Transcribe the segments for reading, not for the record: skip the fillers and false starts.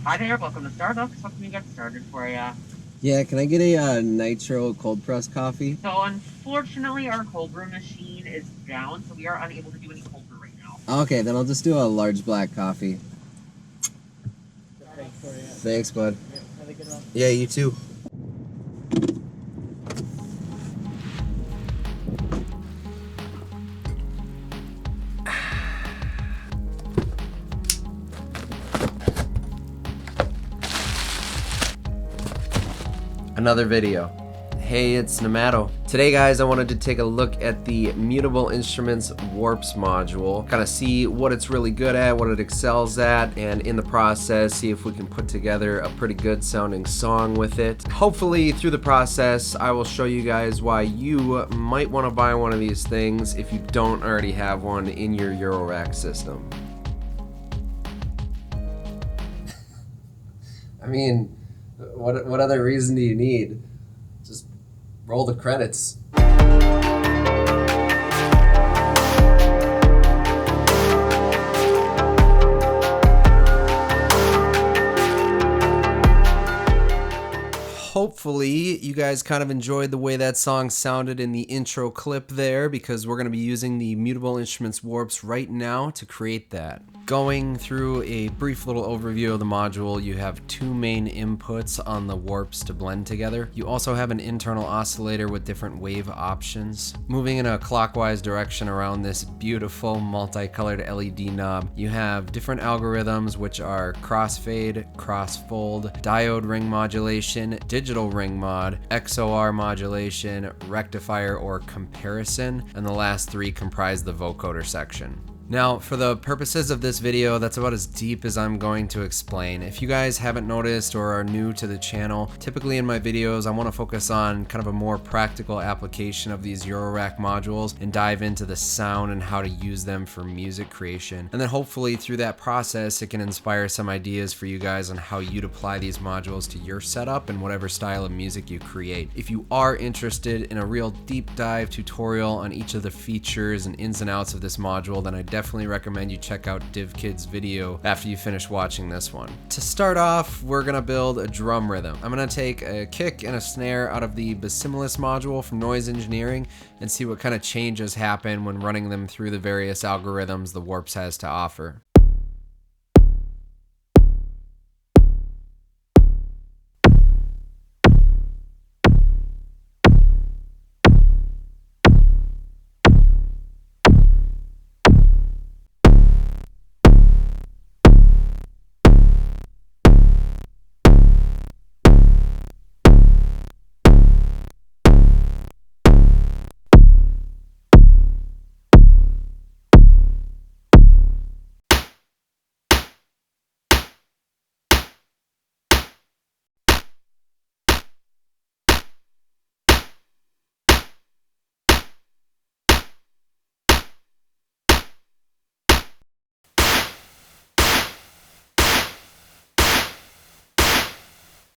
Hi there, welcome to Starbucks. What can we get started for you? Yeah, can I get a nitro cold press coffee? So unfortunately, our cold brew machine is down, so we are unable to do any cold brew right now. Okay, then I'll just do a large black coffee. Thanks, bud. Have a good one. Yeah, you too. Another video. Hey, it's Nemato. Today, guys, I wanted to take a look at the Mutable Instruments Warps module, kind of see what it's really good at, what it excels at, and in the process, see if we can put together a pretty good sounding song with it. Hopefully, through the process, I will show you guys why you might want to buy one of these things if you don't already have one in your Eurorack system. I mean, what other reason do you need? Just roll the credits. Hopefully you guys kind of enjoyed the way that song sounded in the intro clip there, because we're going to be using the Mutable Instruments Warps right now to create that. Going through a brief little overview of the module, you have two main inputs on the warps to blend together. You also have an internal oscillator with different wave options. Moving in a clockwise direction around this beautiful multicolored LED knob, you have different algorithms, which are crossfade, crossfold, diode ring modulation, digital ring mod, XOR modulation, rectifier or comparison, and the last three comprise the vocoder section. Now, for the purposes of this video, that's about as deep as I'm going to explain. If you guys haven't noticed or are new to the channel, typically in my videos, I want to focus on kind of a more practical application of these Eurorack modules and dive into the sound and how to use them for music creation. And then hopefully through that process, it can inspire some ideas for you guys on how you'd apply these modules to your setup and whatever style of music you create. If you are interested in a real deep dive tutorial on each of the features and ins and outs of this module, then I definitely recommend you check out DivKid's video after you finish watching this one. To start off, we're gonna build a drum rhythm. I'm gonna take a kick and a snare out of the Bassimilus module from Noise Engineering and see what kind of changes happen when running them through the various algorithms the Warps has to offer.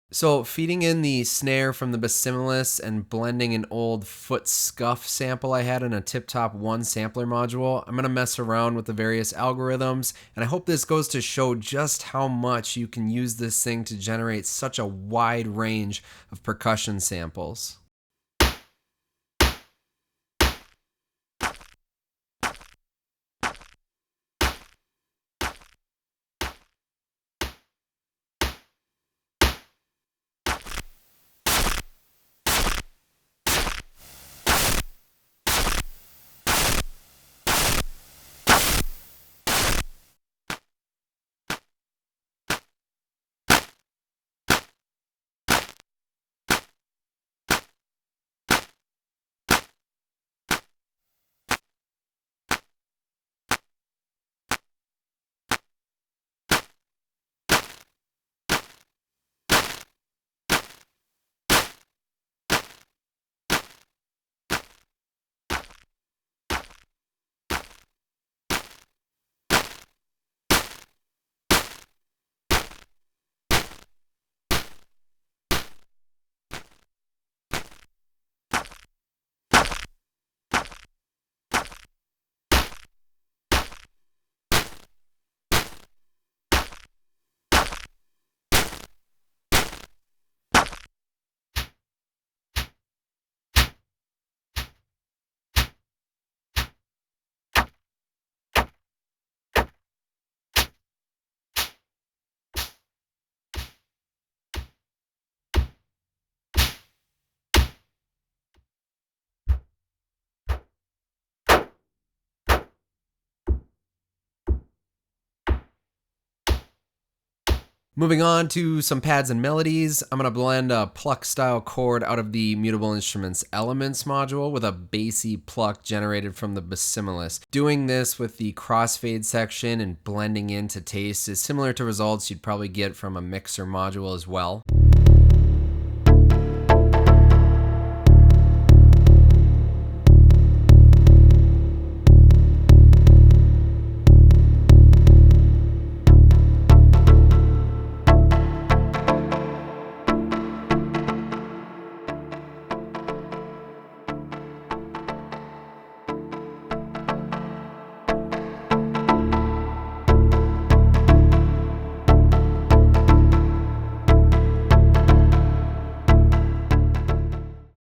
So feeding in the snare from the Bassimilus and blending an old foot scuff sample I had in a Tip Top 1 sampler module, I'm going to mess around with the various algorithms, and I hope this goes to show just how much you can use this thing to generate such a wide range of percussion samples. Moving on to some pads and melodies, I'm going to blend a pluck style chord out of the Mutable Instruments Elements module with a bassy pluck generated from the Bassimilus. Doing this with the crossfade section and blending into taste is similar to results you'd probably get from a mixer module as well.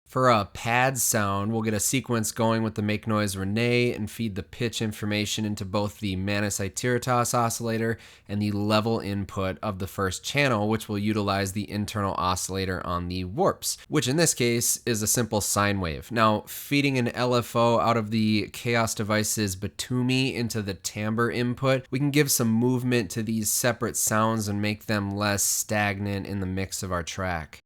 For a pad sound, we'll get a sequence going with the Make Noise Renee and feed the pitch information into both the Manus Iteratas oscillator and the level input of the first channel, which will utilize the internal oscillator on the Warps, which in this case is a simple sine wave. Now, feeding an LFO out of the Chaos Devices Batumi into the timbre input, we can give some movement to these separate sounds and make them less stagnant in the mix of our track.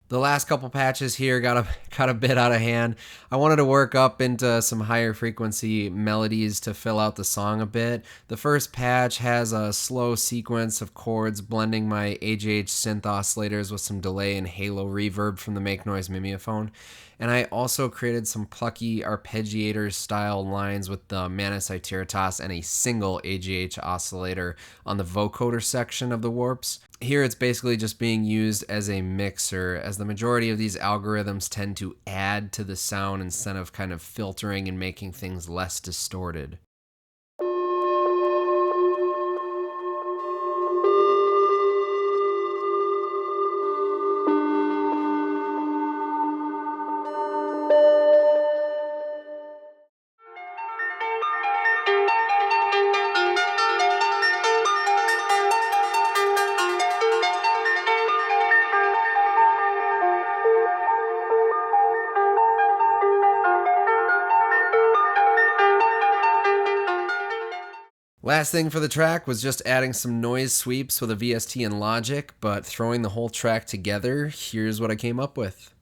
The last couple patches here got a bit out of hand. I wanted to work up into some higher frequency melodies to fill out the song a bit. The first patch has a slow sequence of chords blending my AGH synth oscillators with some delay and halo reverb from the Make Noise Mimeophone. And I also created some plucky arpeggiator style lines with the Manus Iteratas and a single AGH oscillator on the vocoder section of the Warps. Here it's basically just being used as a mixer, as the majority of these algorithms tend to add to the sound instead of kind of filtering and making things less distorted. Last thing for the track was just adding some noise sweeps with a VST and Logic, but throwing the whole track together, here's what I came up with.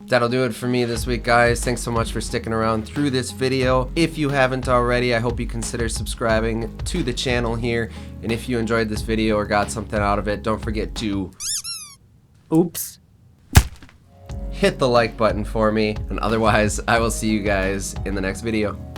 That'll do it for me this week, guys. Thanks so much for sticking around through this video. If you haven't already, I hope you consider subscribing to the channel here. And if you enjoyed this video or got something out of it, don't forget to hit the like button for me. And otherwise, I will see you guys in the next video.